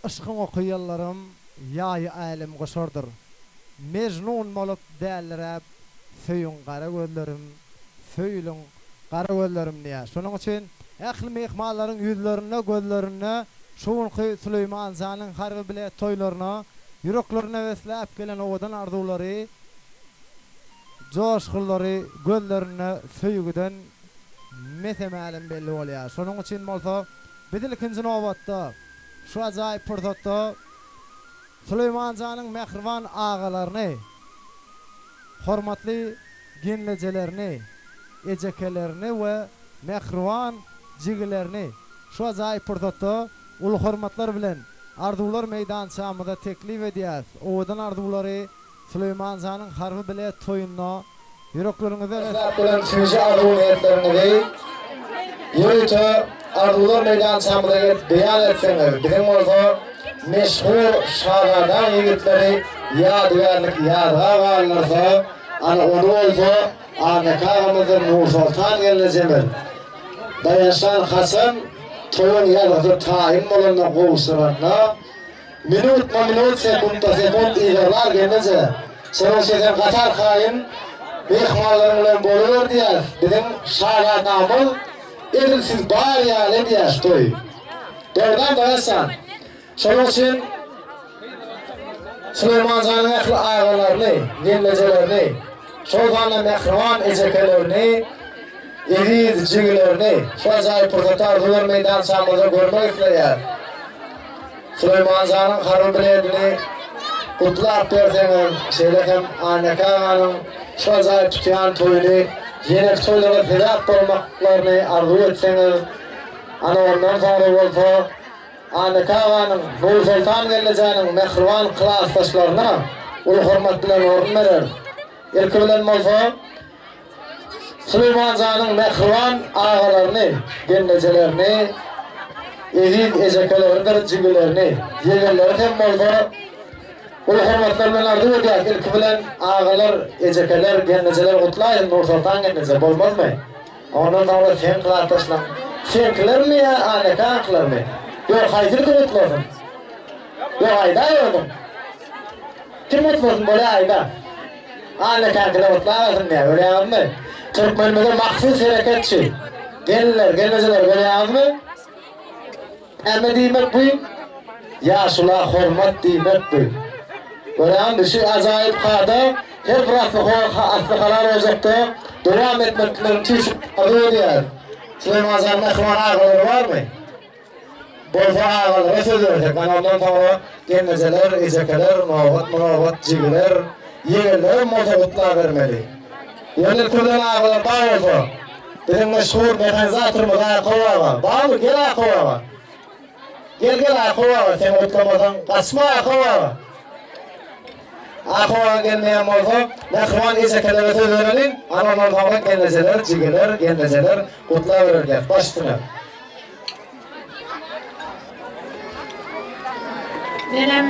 Işkın okuyallarim ýaý älim goşardyr. Mejnun bolup däldiräp söýün gara gözlerim, söýlüň gara gözlerim diýär. Şonuň üçin ähli mehmanlaryň ýüzlerine, gözlerine şuňky Süleyman Zanyň harby bilen toýlaryna, ýüreklerine wesläp gelen owadan arzulary, joşgulary gözlerine söýgüden mesemälim belli bolýar. Şonuň üçin bolsa bizim ikinji nowbatda şu ajaýyp pursatda Süleyman Zanyň mehriban agalaryny, hormatly genlejelerini, ejekelerini we mehriban jigilerini şu ajaýyp pursatda ulu hormatlar bilen arzuwlar meýdançamyzda teklip edýär. Owadan arzuwlary Süleyman Zanyň harby bilen toýunyna ýürekleriňizde bilen tüňji arzuwlaryny ýöýte arzuwlar meýdançamyzda beýan etseňiz, bizim bolsa meşhur şagadan ýigitleri ýadygarlyk ýadga galanlarsa, ana onu bolsa anakagymyzyň Nur Sultan gelejemel. Dayanşan Hasan toyun ýadyga taýin bolanda gowşuratna minut sekund ýygarlar gelese. Şoň şeýle gatar haýyn mehmanlar bilen bolar diýär. Bizim şagadamyz edilsiz bar ýaly diýär toy. Derden dayanşan. Şoň üçin Süleyman Zanyň ähli agalaryny, genlejelerini, şolganda mehriban ejekelerini, egiz jigilerini, şu ajaýyp pursatda arzuwlar meýdançamyzda görmek isleýär. Süleyman Zanyň harby bilenini gutlap berseňiz, şeýlekem anakanyň şu ajaýyp tutýan toýuny ýene toýlara sebäp bolmaklaryny arzuw etseňiz, ana ondan sonra bolsa anakanyň Nur Sultan gelejäniň mehriban klassdaşlaryna ulu hormat bilen orun berer. Ilki bilen bolsa Süleyman Zanyň mehriban agalaryny, genlejelerini, egiz ejekelerini, jigilerini, ýegerleri hem bolsa ulu hormatlar bilen arzuw edýär. Ilki bilen agalar, ejekeler, genlejeler gutlaýyn Nur Sultan geleje bolmazmy? Ondan sonra sen klassdaşlar. Senkilermi ýa anakanyňlarmy? Ýok haýdyr gutlasyn. Ýok aýda ýokdum. Kim gutlasyn bola aýda? Anakanyňlar gutlasyn diýär, öýleýärmi? Türkmenimizde mahsus hareketçi. Gellejeler görýärmi? Äme diýmek bu? Ýaşula hormat diýmek bu. Görýärmi? Şu ajaýyp hada her bir aslyhalar ozakda dowam etmekleri türk arzuwlar. Süleyman Zanyň mehriban agalary barmy? Bolsa agalary sözlerdi. Ondan sonra genlejeler, ejekeler, nowbat jigiler, ýegerler mozagutlar bermeli. Ýöne türden agalar bar bolsa, bizim meşhur mehanizatorymyz Aýkowaga, barmy? Gel Aýkowaga. Gel Aýkowaga, sen otlamasan gaçma Aýkowaga. Aýkowaga gelmeýän bolsa, mehriban ejekelere söz berelin, ondan sonra genlejeler, jigiler, genlejeler gutlar bererler. Başdyna. Benim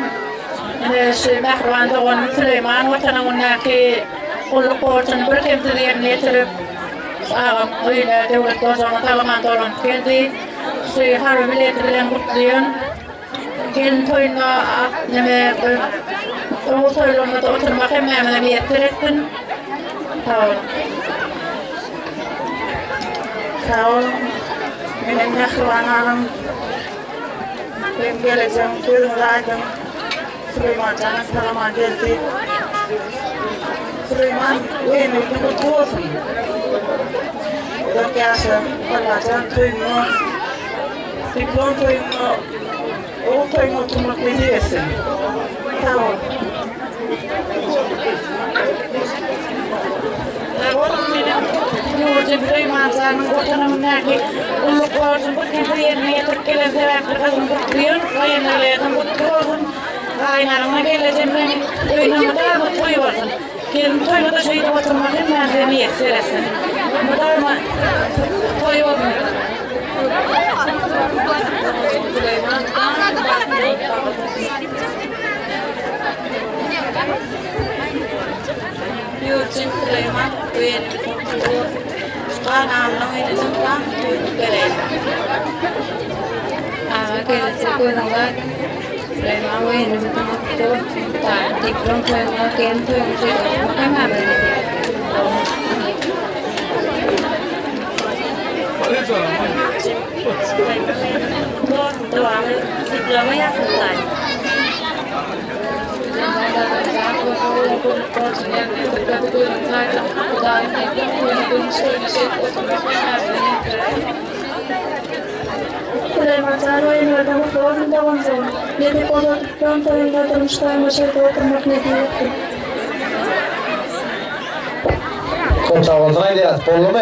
mehriban doğan Süleyman watanyňdaky ulluk borçyny bir kemde ýerine ýetirip agam öýle döwlet gozany talaman dolan geldi. Şu harby bilen bilen gutlaýan. Gelin toýuna näme o toýlamada oturmak hemmemine bir ýetdiretdim. Sağ ol. Benim mehriban agam benim geleceğim gözümde aydın. Süleyman Zanyň talaman geldi. Süleyman öýünde mutlu bolsun. Ýa-da Allah'tan toýuny, diplom toýuny, o toýuny oturmak edýärsin. Sağ ol. Ýurjy Süleyman Zanyň watanyňdaky ulluk borçyny bir kemde ýerine ýetirip gelen sebäpli gazyny gutlaýan, gaýnalardan gutly bolsun. Gaýnaryňa gelejem meni öýünde toý bolsun. Gelin toýmada şeýle oturmak hemmemine ýetdiretsin. Mudarma toy oldu. Ýurjy Süleyman öýünde anamla oynayacağım ben. Ama kendisi koyduğumda Süleyman oyunu tutup dikron koyma gen koyma hemen böyle. Devamlı diploma yaptılar. Süleyman oyunlarda mutlu olsun devam edin. Yedi koduktan oyunda durmuşlar başarıda oturmak ne diyecektir? Koçak olsun aydiyaz, bollu mu?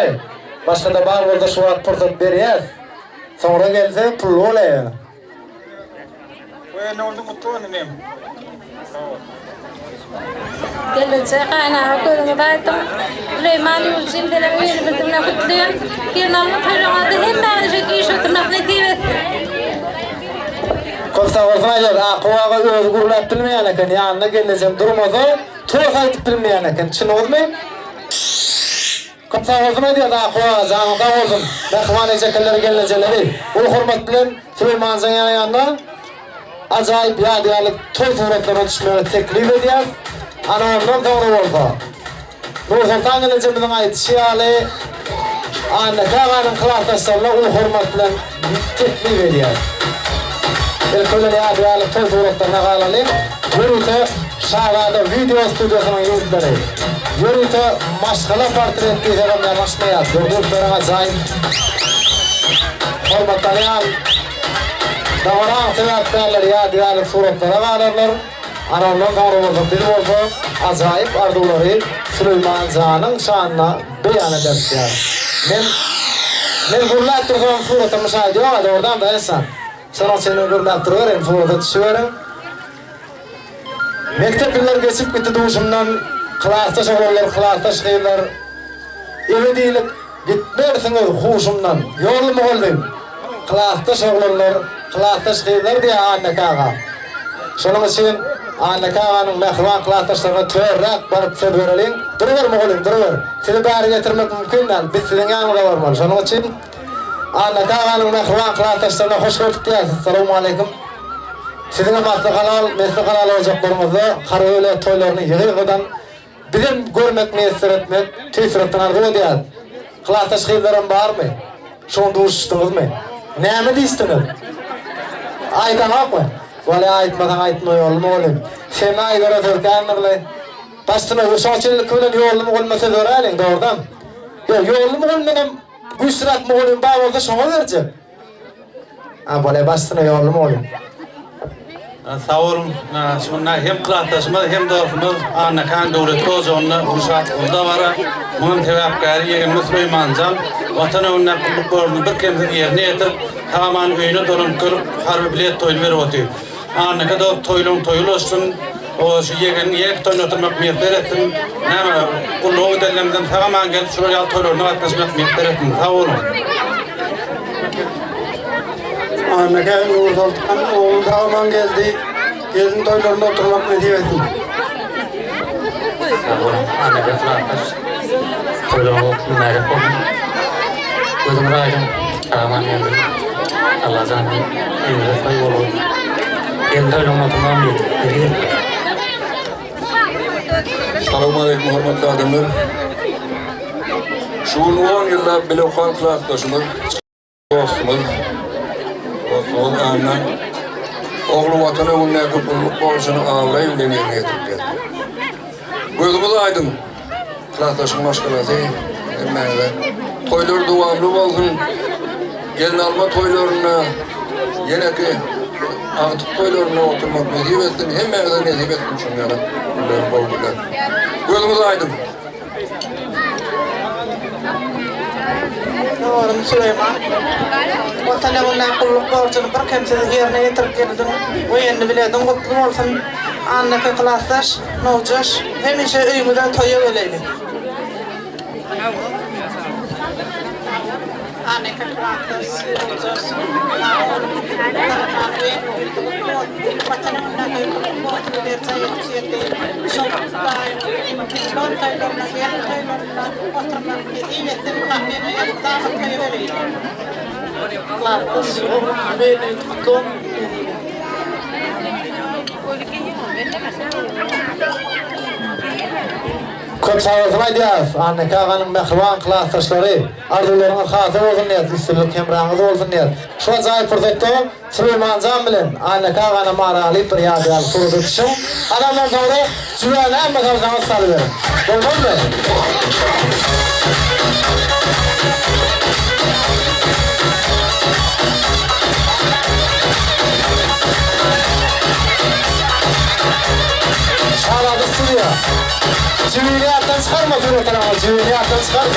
Başka da var orada şu an fırsat veriyaz. Sonra gelse pullu olaya. Ne oldu mutlu olayım. Gelince kaynağı koyduğundaydım. Süleyman Yolcu'yum denen oyunu bitimine kutluyorum. Girnalını koyduğunda hem ben iş oturmak ne diyecektir? Koçak olsun aydiyaz, akıvağa özü gurulap bilmeyen eken, yanına geleceğim durmaza, tuğ kaytıp bilmeyen eken, çin olmayı? Koçak olsun aydiyaz, akıvağa, canıda olsun, mehman ecekelleri gelineceleri, ul hurmat bilen Süleyman Zanyan yanına, acayip yadiyalık toy suratlarına düşmeye teklif ediyor. Ana ondan doğru oldu. Nur Sultan gelince bizim ait şiali anne kağanın kılartaşlarına ul hurmatla teklif ediyor. İlkölen yadiyalık toy suratlarına kalanayım. Yürüte şahada video stüdyosunun yüzleri. Yürüte maşkala portretli zerim yanaşmaya. Gördüklerin acayip hurmatlayan Dağıran sebeplerler yadiyalık suratlara kalanlar. Anamdan doğru oldu, bir oldu. Acayip arzuları Süleyman Can'ın şanına beyan ederler. Ben gurulap durduğum suratı müşahede ediyorum, oradan da insan. Sonra seni gurulap duruyorum, suratı düşüyorum. Mektepler geçip bitti duşumdan, klasta şehirler. Evi değilim, gitmersiniz huşumdan, yolumu oldum. Klasta şehirler diye anne kağa. Şunun için anne kağanın mehvan klasta törrak barıp seberelim. Duruver mu oğlum, duruver. Sizi bari getirmek mümkün değil, biz sizin yanına varmalı. Şunun için anne kağanın mehvan klasta hoş gördük diyesiz. Selamun aleyküm. Sizin mesle halal olacaklarımızı, karayöle toylarını yığıdan bizim görmek, mesir etmek, tüysüretten arzu diyeyiz. Klasta şehirlerin var mı? Şunu duruştunuz mu? Ne mi deystiniz? Aydan yok mu? Valla aytmadan aytmıyor olma oğlum. Sen aydara sözgânirle. Başına yurşaçılık bilen yolum olmasa zörelin doğrudan. Yolum olmadan güçrak mı oğlum bağ olsa şuna verecek. Valla başına yolum oğlum. Sağ olun. Şunlar hem kılattaşımız hem doğrumuz anne kan devlet kozuğunda uşaklıkta var. Bunun tevapkari yeğenimiz Süleyman Can. Vatana önüne kulluklarını bir kemizin yerine yetirip tamamen öyünü donum kırıp harbi bilet toyunu verip otuyor. Anne kadar toyulu olsun. O şu yeğenin yeğen toyunu oturmak miyetler ettim. Nema kulluğu delemden tamamen gelip şuraya toylarına atlaşmak miyetler ettim. Sağ olun. Anneke Nur Sultan oğlu tamamen geldi. Gelin toylarında oturmak ne diyesin? Anneke kılartaş. Toylarına oturmayacak oldum. Gözüm raydım. Tamamen geldi. Allah canı evine koy olur. Gelin toylarına oturmam yok. Selamun aleyküm hürmetli adamlar. Şu 10 yıllar bile okan kılartaşımız, dostumuz, Osman Ağa'ndan oğlu vatana unnaki kulluk borcunu ağırla evlenmeye getirdi. Gözümüz aydın. Kılartaşın maşkalası, emmerde. Toylar duamlı olsun. Gelin alma toylarına, yine ki artık toylarına oturmak nezip ettin. Emmerde nezip ettin şunlara. Bunları boğdular. Gözümüz aydın. Oğlum Süleyman, ortala bundan kulluk borcunu bir kimsesiz yerine getirip geldin. O yerini biledin, kutlu olsun. Anneke kılastaş, nocaş, hemişe öymüden toya öleydi. Anneke kılastaş, nocaş, Köp sağolsun diyas. Anne kağanın mehriban klastaşları, arzularına hatır olsun diyas, üstünlük hemrağınız olsun diyas. Şu acayip fırsatda Süleyman Can bilen anne kağana maralı bir yadıyal soru tutuşum. Adamdan sonra cüvene en bakalacağımız salıverin. Olmaz mı? Şahane stüdyo. Cüviyattan çıkarma Fırıtan ama cüviyattan çıkarma.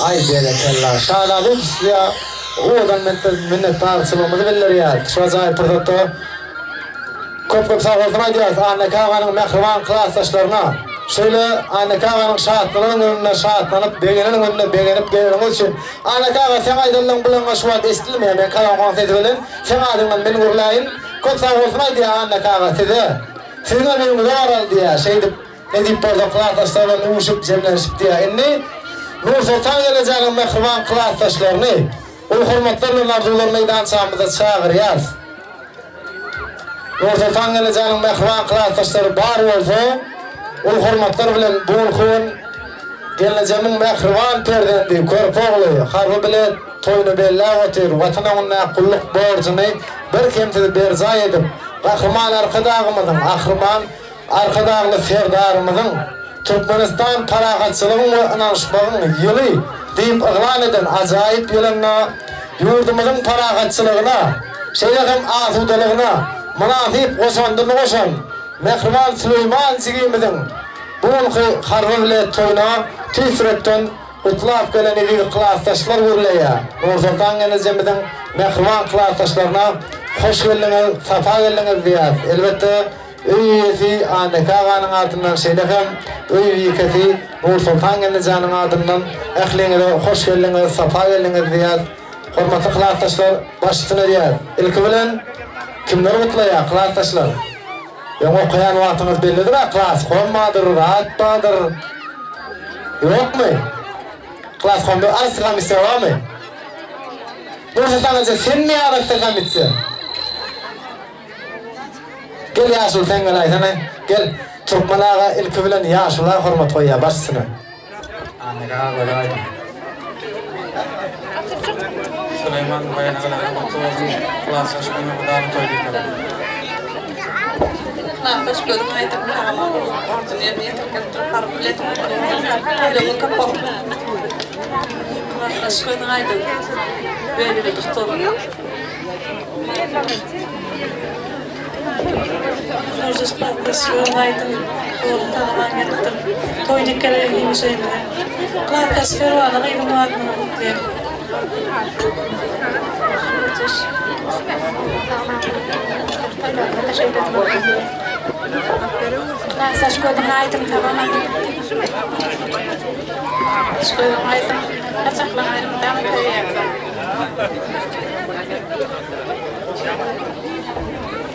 Ay berekallah. Şahane stüdyo. Oğlan minnettarçılığımızı bilir ya. Şu acayip fırsatta köp sağ olsun diyas. Anne kağanın mehriban klastaşlarına şöyle anne kağanın şahatlarının önüne şahatlanıp begenin önüne begenip geliriniz için anne kağan sen aydınlığın bulunma şu an estilmeye ben kalan konseydi bilin sen adından beni vurlayın köp sağ olsun diye anne kağan size sizinle benim zor diye şeydi ne deyip orada klastaşlarla uğuşup cemlenişip diye inni Nur Sultan geleceğinin mehriban klastaşlarını o hürmetlerle arzular meydan çağımıza çağır yaz. Nur Sultan geleceğinin mehriban klastaşları bar olsa o hürmetler bilen bulkun geleceğinin mehriban perdendi körpoğlu harbi bile toyunu bella otur vatana ona kulluk borcunu bir kemtidi berza edip kahraman arkadağımızın arkadağlı serdarımızın Türkmenistan taraqatçılığın ve inanışmağın yılı deyip ıglan eden acayip yılına yurdumuzun taraqatçılığına şeylerim asudalığına münafip qoşandını qoşan Mehriban Süleyman sigimizin bulunqı harbi bile toyuna tüsretten utlap gelen evi klastaşlar vurulaya Nur Sultan geleceğimizin mehriban klastaşlarına hoş geldiniz, safa geldiniz diyaz. Elbette üyesi anne kağanın adından şeylerim üyesi Nur Sultan geleceğinin adından ehliğine hoş geldiniz, safa geldiniz diyaz. Hormatlı klastaşlar başüstüne diyaz. İlki bilen kimler mutlaya klastaşlar? Yani okuyan vaktiniz bellidir ha, klas konmadır, rahat bağdır. Yok mu? Klas kondu, arası kamitse var mı? Nur Sultan Hoca sen mi arası kamitse? Gel yaşıl sen gel aysana, gel. Türkmanağa ilki bilen yaşılar hormat koyya başsına. Anne kağa böyle aydım. Süleyman bayana kadar olsun, klasa şunu kadar toydu. Klastaş bölüm aydım kağana ortun yerine yetirken harbi bile öyle kapı. Klastaş bölüm aydım böyle bir doktor. Nurcuz klastaş bölüm aydım oğlum tanıman yettim. Toyduk keleyim bir şeydi. Klastaş fervanı aydım o adını diye. Klastaş koydum aydım tamamen. Koydum aydım. Açaklan aydım. Tam köye.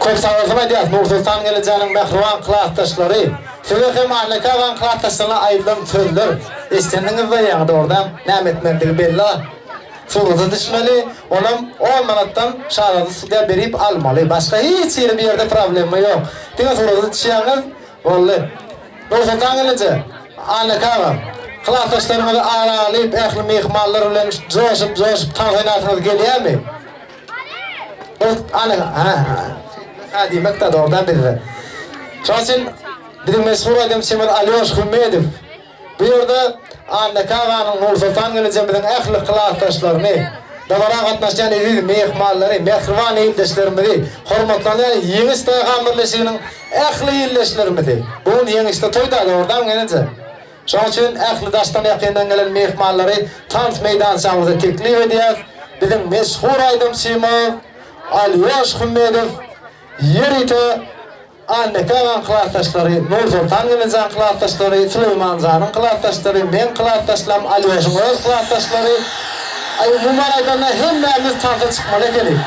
Köp sağolsun diyas. Nur Sultan geleceğinin mehriban klastaşları. Size hem anne kağan klastaşlarına ayrılan sözler. İstendiniz de yani oradan nimetmendiği belli. Suğuzu düşmeli, onun 10 manattan şahane suya berip almalı. Başka hiç yeri bir yerde problemi yok. Dine suğuzu düşüyanız, vallahi. Nur Sultan gelince, anne kağan, klastaşlarımızı aralayıp, ehli mihmallarla coşup tanıtınatınız geliyor mu? Anne kağan, ha demek de oradan bilir. Şu için, bizim meşhur adam Semet Alyosh Hümmedov, bu yerde anne kağanın Nur Sultan geleceğimizin ehli klastaşlarını davara katnaşan edildi mehmalları, mehriban eğildeşlerimizi hormatlanan yeğiz taygan birleşiginin ehli eğildeşlerimizi. Bunun yeğizde toyda oradan gelince. Şu için ehli daştan yakından gelen mehmalları tant meydançamızı teklif ediyoruz. Bizim meşhur aydım Semet Alyosh Hümmedov yerite anne kağan klastaşları, Nur Sultan geleceğin klastaşları, Süleyman Can'ın klastaşları, ben klastaşlarım, Alyosh'un öz klastaşları. Bu manaydanlar hemlerimiz tantı çıkmalı gelin.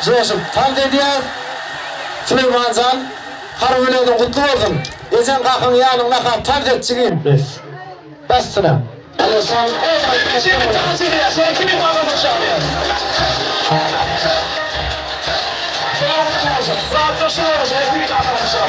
Coşup tant ediyoruz. Süleyman Can Harbilerden kutlu olsun. Ezen kalkın yanına kalk terk edeceğim. Bastına. Alırsan şimdi tanesi diye sen kimin bağlı boşalıyor? Saat taşıyoruz, hepimiz arkadaşlar.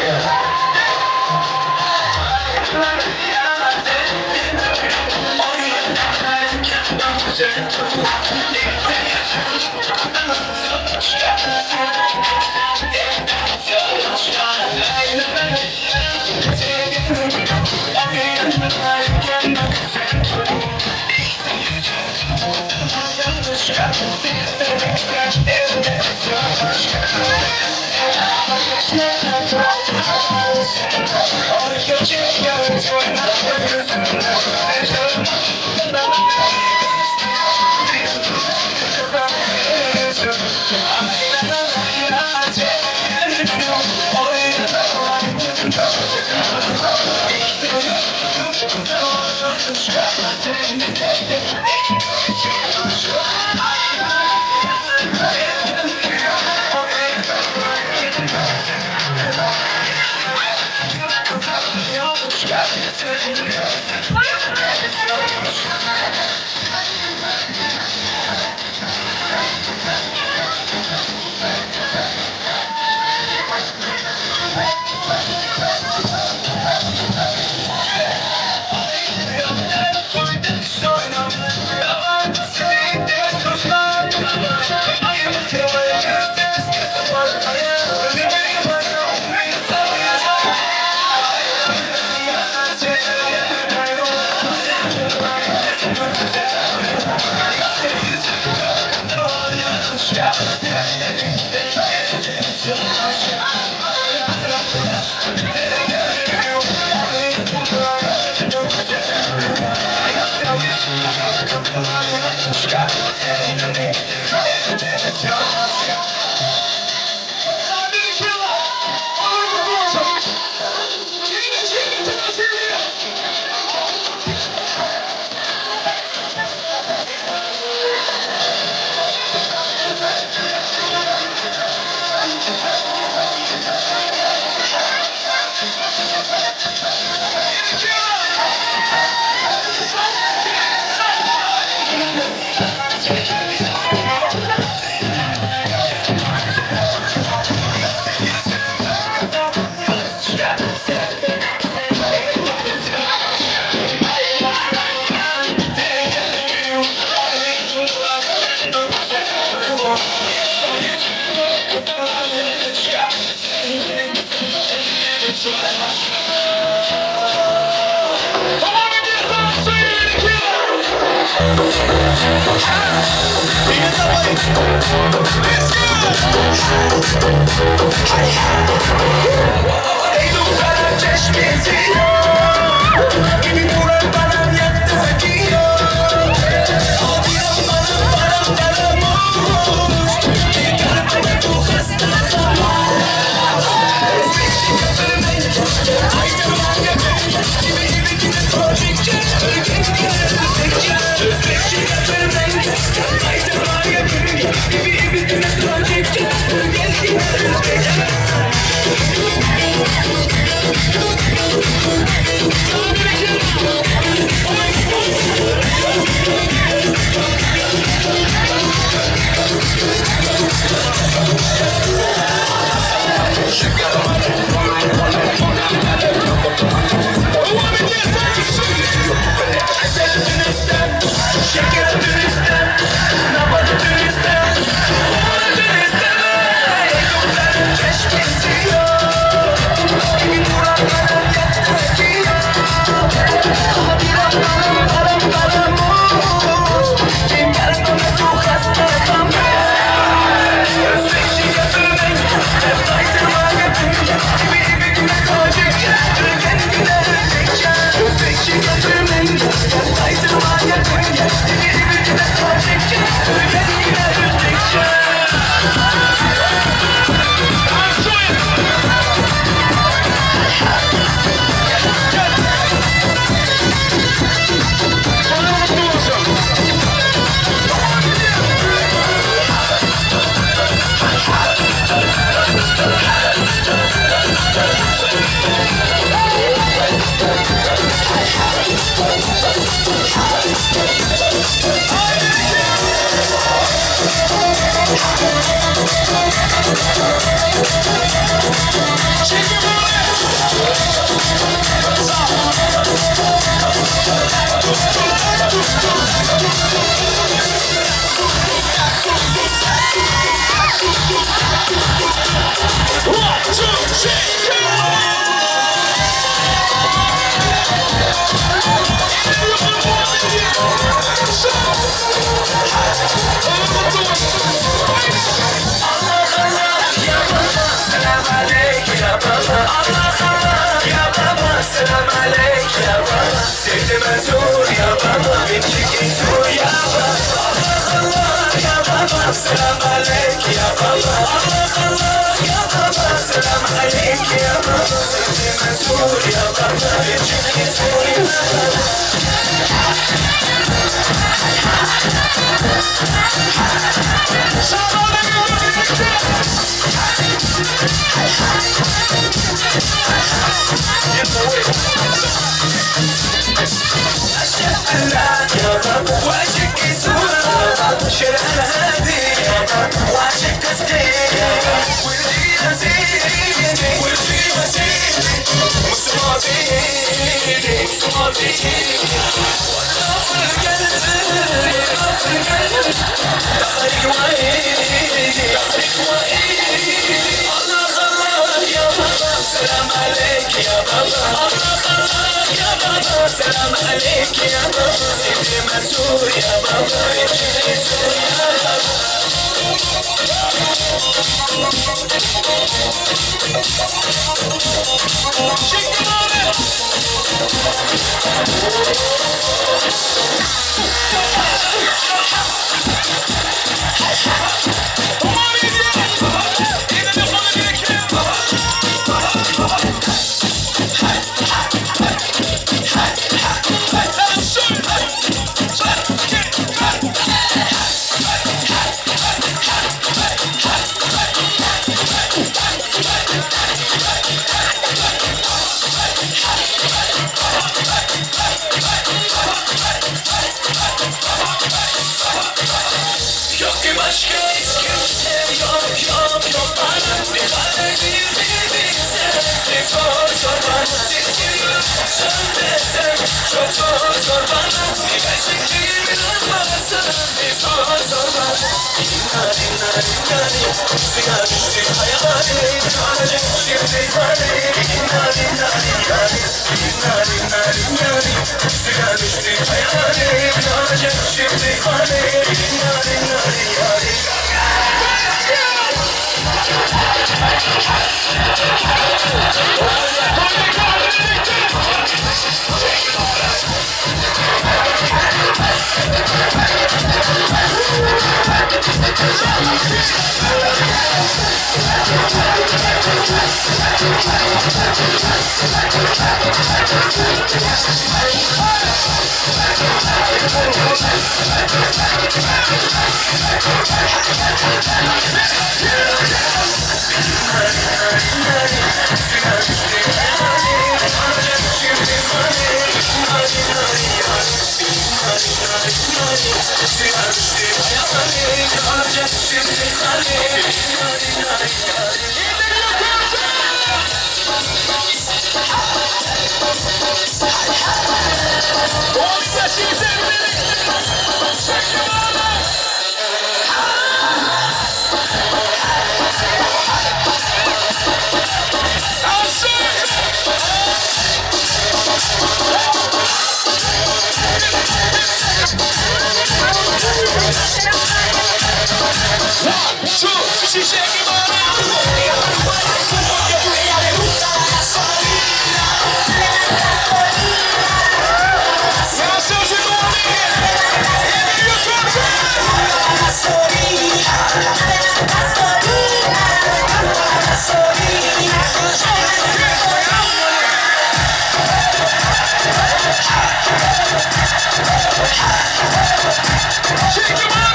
Shake your money!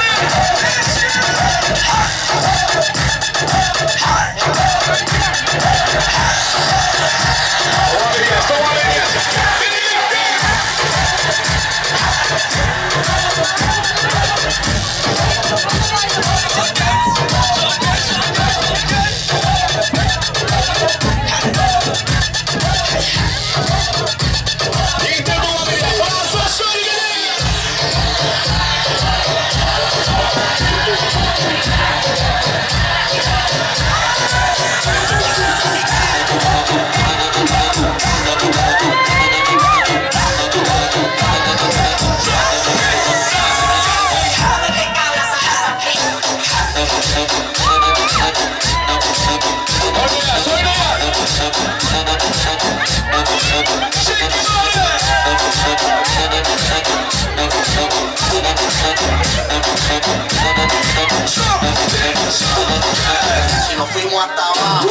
Si nos fuimos hasta abajo.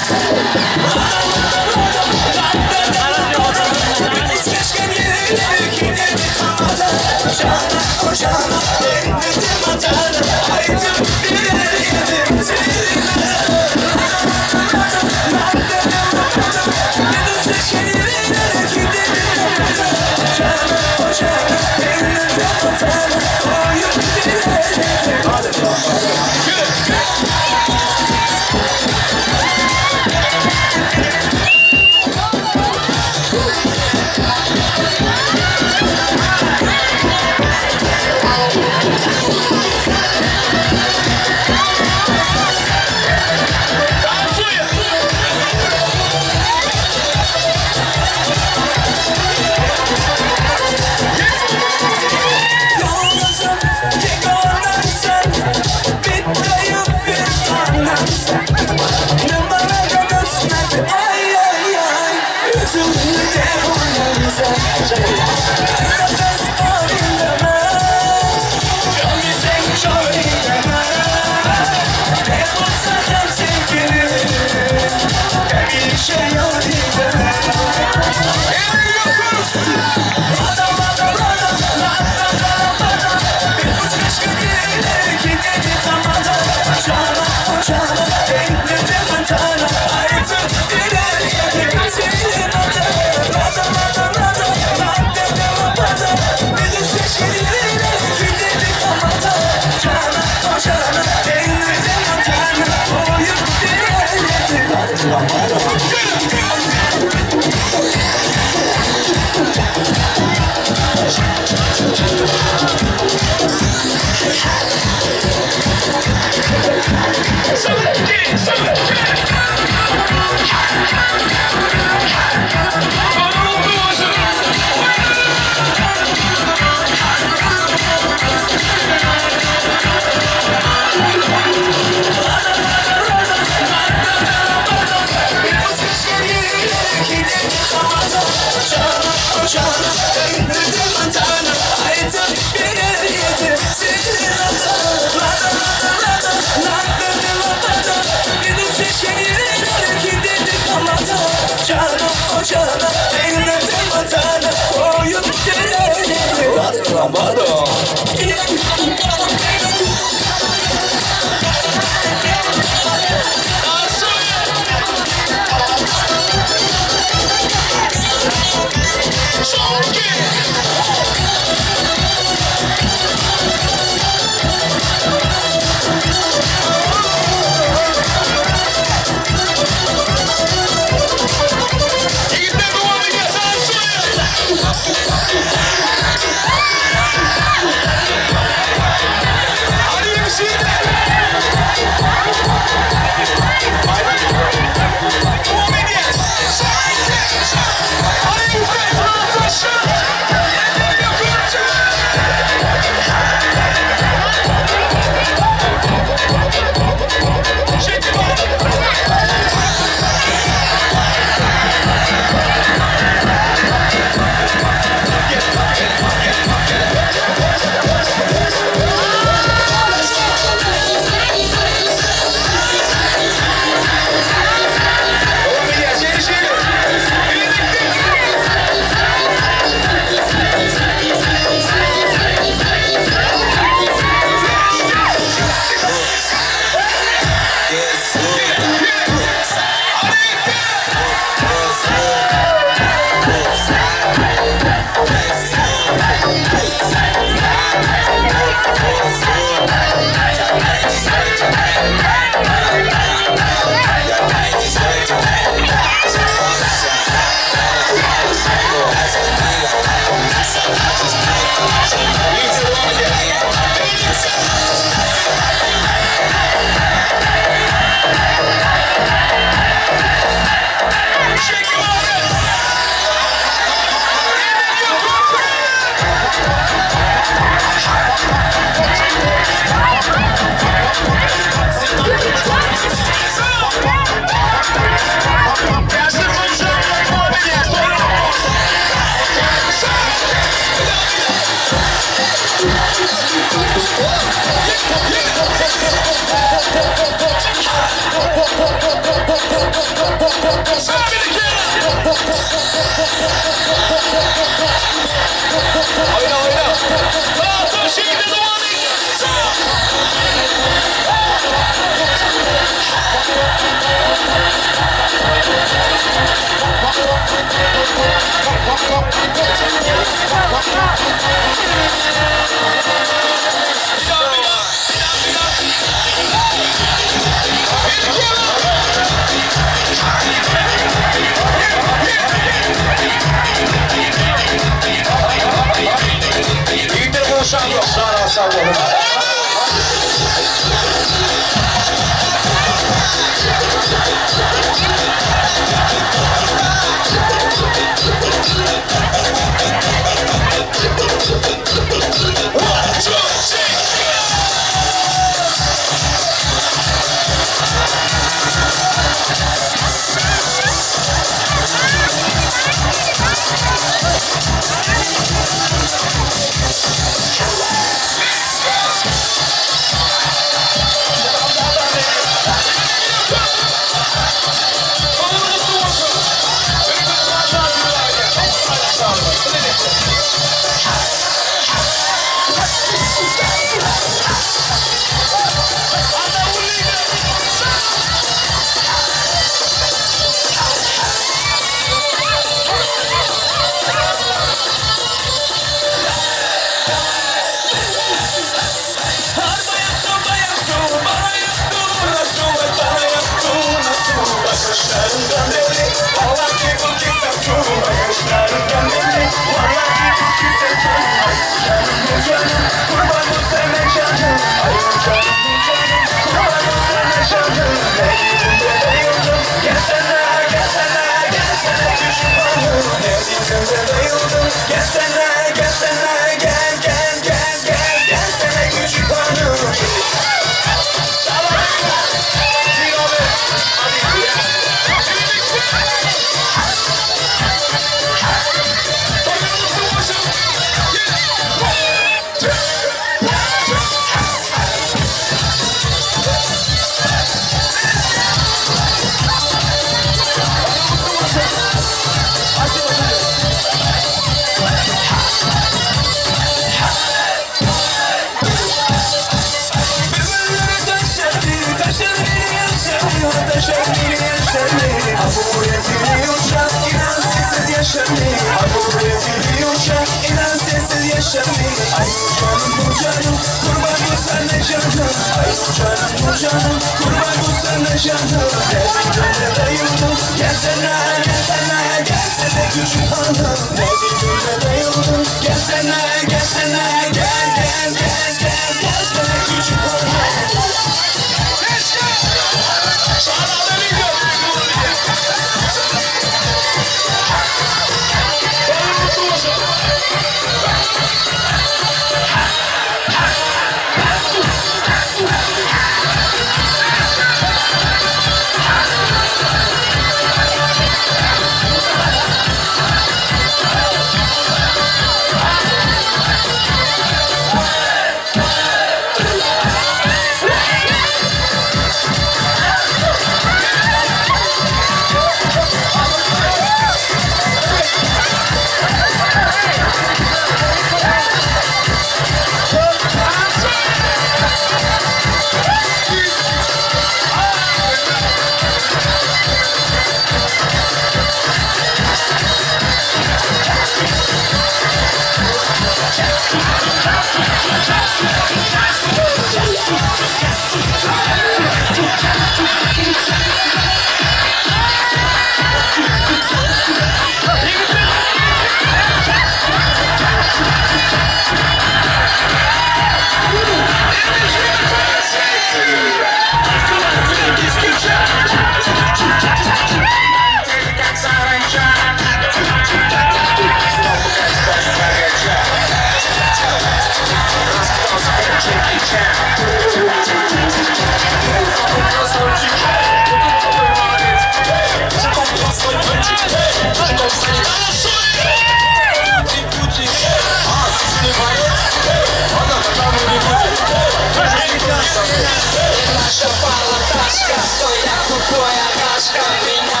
Nasza fala, taszka, to jak kupuję, kaszka, wina,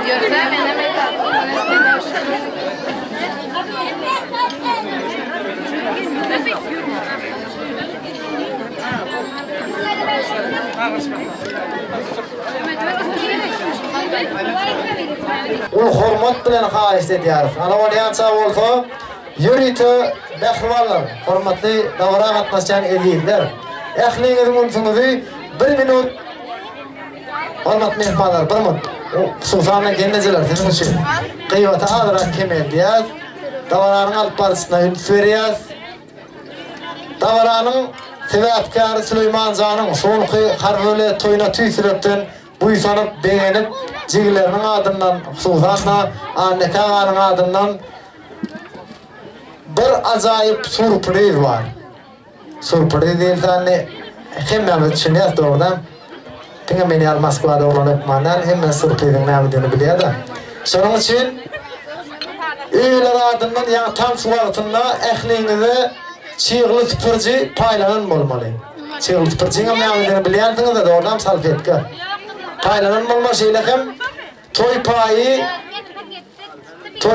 Görsen O hormat bilen haýyş edýär. Ana bolýança bolsa, ýürüte behriwanlar, hormatly dawra gatnaşan edýärler. Ähliňiziň ulsuňyzy 1 minut hormat mehmanlar, 1 minut. Sultana gennejeler sizin üçin. Kıymata azrak kemeldiýär. Dawranyň alyp barşyna üns berýär. Dawranyň sebäpkary Süleyman Zanyň soňky harwele toýuna tüýsürekden bu ýsanyp beğenip jigleriniň adyndan Sultana Annekanyň adyndan bir ajaýyp surpriz bar. Surpriz diýildi hemme düşünýär doğrudan. Tinga meni al Moskvada olanyp mandan hemme surpriziň näme bilýär da. Şonuň üçin öýler adyndan ýa tam şu wagtynda ähliňizi çyğlı tüpürji paýlanan bolmaly. Çyğlı tüpürjiň näme bilýärdiňiz da doğrudan salfetka. Paýlanan bolmaşy ile hem toy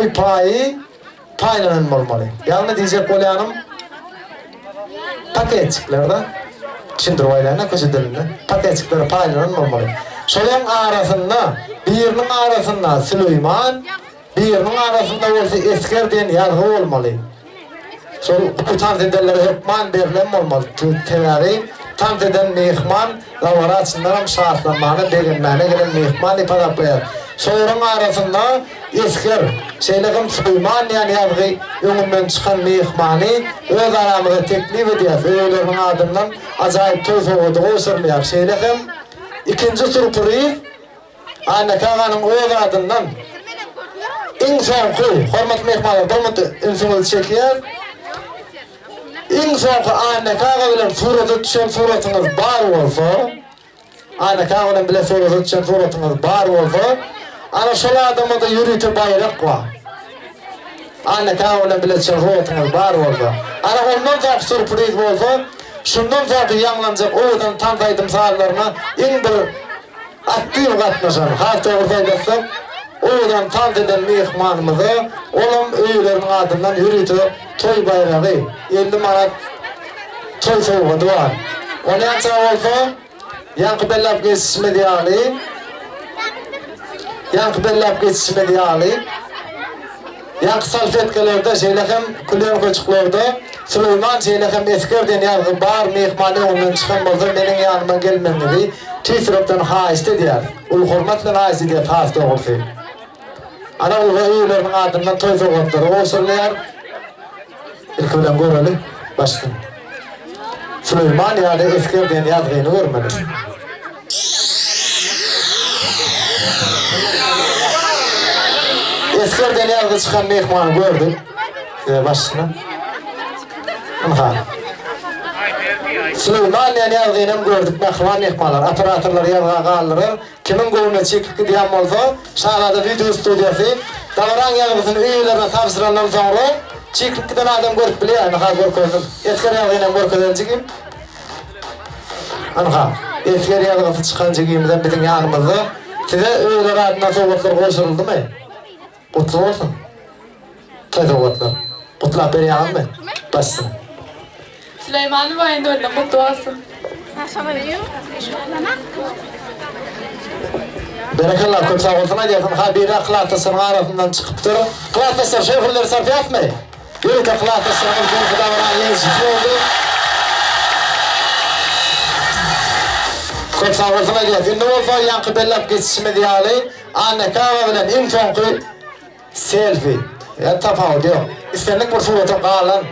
paýy paýlanan bolmaly. Ýagny diýjek bolýanym paketçiklerden düşündürüp aýlaryna köşedilinde paketçikleri paýlanan bolmaly. Şolaryň arasynda biriniň arasynda Süleyman, biriniň arasynda bolsa Esker diýen ýargy bolmaly. Şol bu tanzederlere hukman berilen bolmaly. Temäri tanzeden mehman dawaraçyndan şartlanmany begenmäne gelen mehman ipadat goýar. Şolaryň arasynda Esker, şeýlegim Süleyman ýani ýargy öňünden çykan mehmany öz aramyda teklip edýär. Öýleriň adyndan ajaýyp töwfegde goşurmaýar. Şeýlegim ikinji surpriz Annekanyň öz adyndan iň soňky hormat mehmanlar bolmady ünsüňizi çekýär. İň soňky Annekany bilen suraty düşen suratyňyz bar bolsa, Annekany bilen suraty düşen suratyňyz bar bolsa, ana şol adamda ýürüte bayrak bar. Annekany bilen düşen suratyňyz bar bolsa, ana ondan soň surpriz bolsa, şundan soň ýanglanjak odan tantaýdym saatlaryna iň bir aktiv gatnaşan, hafta ortaýdasyp odan tantaýdan mehmanymyzy, olam öýleriniň adyndan ýürüte toy bayragy, endi marat toy sowgady bar. Onýança bolsa, ýanky bellap geçişmediýäli, ýanky salfetkelerde, şeýlehem kulýan köçüklarda, Süleyman şeýlehem Eskerden ýargy bar mehmany ondan çykan bolsa meniň ýanyma gelmeli. Tüýsürekden haýyş edýär. Ul hormat bilen haýyş edýär hafta bolsa. Ana ul öýleriniň adyndan toy sowgadlary goşurlar. İlk bilen göreli başladım. Süleyman ýa-da Eskerden ýazgyny görmeli. Eskerden ýazgy çykan mehmany gördüm. Başladı. Aha. Süleyman ýazgyny gördük. Mehmanlar, operatorlar ýazga galyr. Kimin gowuna çekip gidýän bolsa, şahada video studiýasy, dawran ýazgyny öýlerine tapşyrandan soňra çekip giden adam görüp bilýär, ana görkezdim. Esker ýazgyny görkezdim. Ana Esker ýazgy çykan jegimizden biziň ýanymyzda size öýler adına sowgatlar goşuldymy? Gutly bolsun. Taýda sowgatlar. Gutlap berýärmi? Başsın. Süleyman'ı bayında öyle mutlu olsun. Berekallah köp sağ olsun diýerdim. Ha bir aklatysyn arasyndan çykypdyr. Klatyslar şeýleler sarf ýatmy? Ýöre klatyslar bu dawra ýeşip boldy. Köp sağ olsun diýerdim. Indi bolsa ýanky bellap geçişmediýäli. Annekany bilen iň soňky selfie. Ya tapawut ýok. İstenlik bir suraty galan.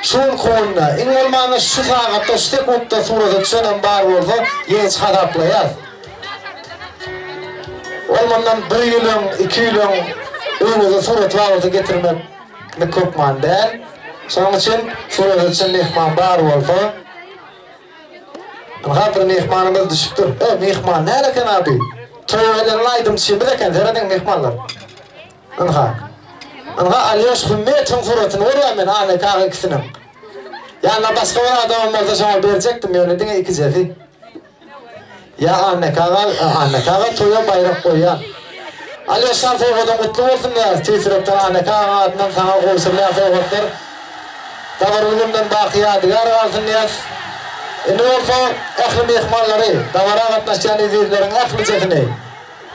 Şol konuda iň bolmany şu sagatda şu sekundda suraty düşen bar bolsa ýeç hadaplayar. Olmandan 1 ýylyň, 2 ýylyň öňüňe surat wagty getirmek köpman däl. Şonuň üçin suraty düşen mehman bar bolsa, bir mehmanymyz düşüpdir. Mehman näde eken abi? Toýlardan aýdym şeýle eken zerden mehmanlar. Ana Alyoş Hümmet'in suratyny görýärmen Annekany ikisiniň. Ýa-da başga bir adam bolsa şoňa berjekdim ýöne diňe iki jefi. Ya Annekany toýa bayrak goýýan. Alyoş sowgadan mutlu bolsun ýa, tüýsürekden Annekany adyndan saňa goşulýan sowgatlar. Dawarlygyndan baky ýadygar bolsun ýa. Ne olsa ahli mehmanları, davara katnaşan izleyicilerin ahli cehine.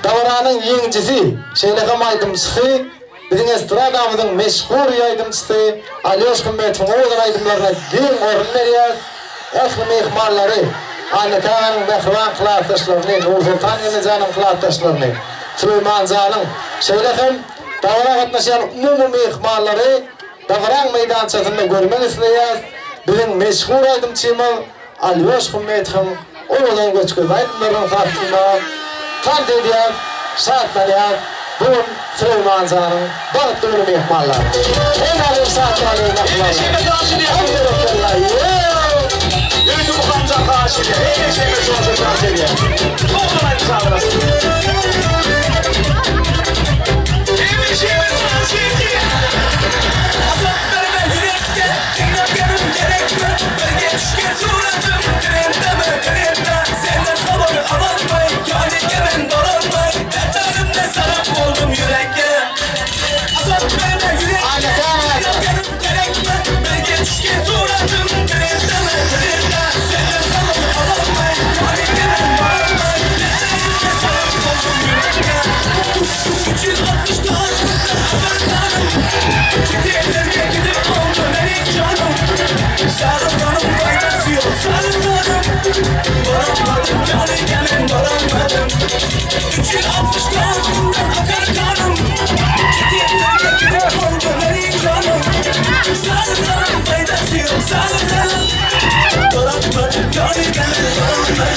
Davaranın yengicisi, Şeylekam aydımcısı, bizim estradamızın meşhur aydımcısı, Alyoş Kımmet'in oğlan aydımlarına giyin orun veriyoruz. Ahli mehmanları, Annekan'ın mehriban kılartaşlarını, Nur Sultan Yenican'ın kılartaşlarını, Süleyman Can'ın, Şeylekam davara katnaşan umumu mehmanları, davaran meydançasında görmek isteyiz. Bizim meşhur aydımcımız, Alyoş Kımmet'in oğlan göçkün aydımlarının karşısında Kant ediyor, şartlanıyor, bugün Süleyman Can'ın bağıttığını mehmanlar. En alır şartlanıyor mehmanlar. Alhamdülillah, yürüdü bu kamca karşıya, en şeyle çoğuşu karşıya. Oğlan sağ olasın. En şeyle karşıya. Azaplarına yürekte, dinlemlerim gerekme. Bölge düşken suratım, direntleme, direntle. Senden havanı avanmayın, yani gemen dolanmayın. Dertlerimle sarap oldum yürekte. Azaplarına yürekte, dinlemlerim gerekme. Bölge düşken suratım, direntleme, direntle. Senden havanı avanmayın, yani gemen dolanmayın. Dertlerimle sarap oldum yürekte. 360 dağlarında avanlarım. Gidelerine gidip oldu benim canım. Sarılmanın faydası yok, sarılmadım. Varamadım, canı gemen varamadım. 360 dağlarından akar kanım. Gidelerine gidip oldu benim canım. Sarılmanın faydası yok, sarılmadım. Varamadım, canı gemen varamadım.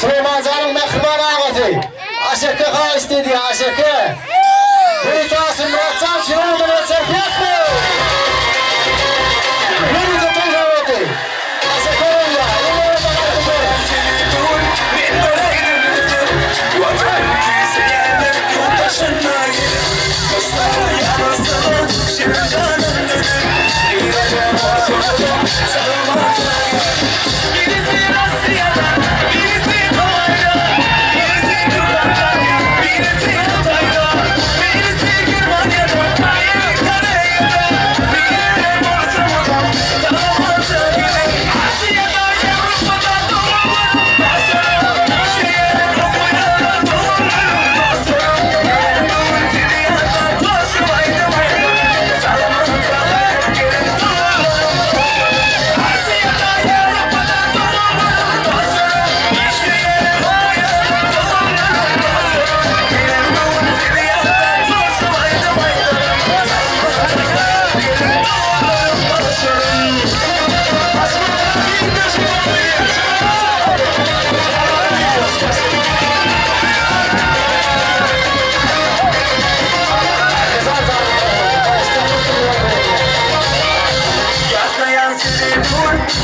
Süleyman Can'ın mehriban ağası. Aşıkı ha istedi aşıkı. Büyütasın Muratcan Şiroğlu'nun çekiyat mı? Yürüdü bu zaveti. Aşıkı olya. Yürüdü bu Birisi Hatay'da, birisi Germanya'da,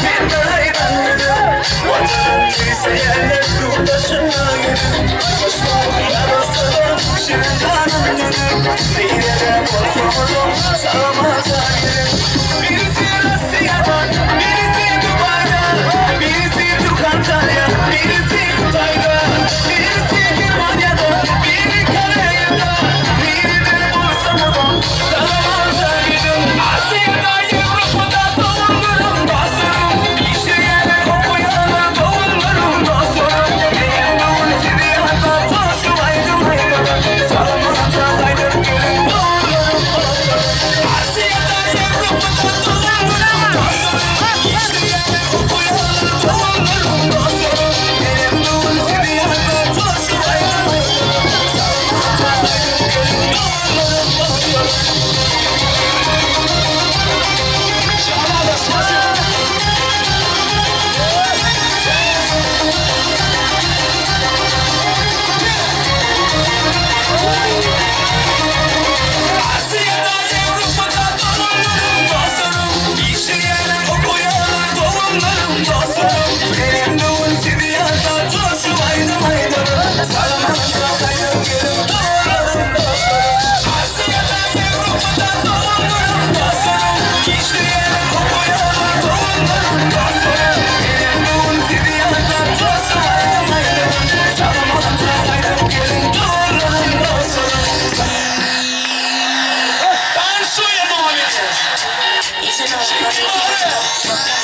Bir dalaydan yürü Vatanım kimse yerle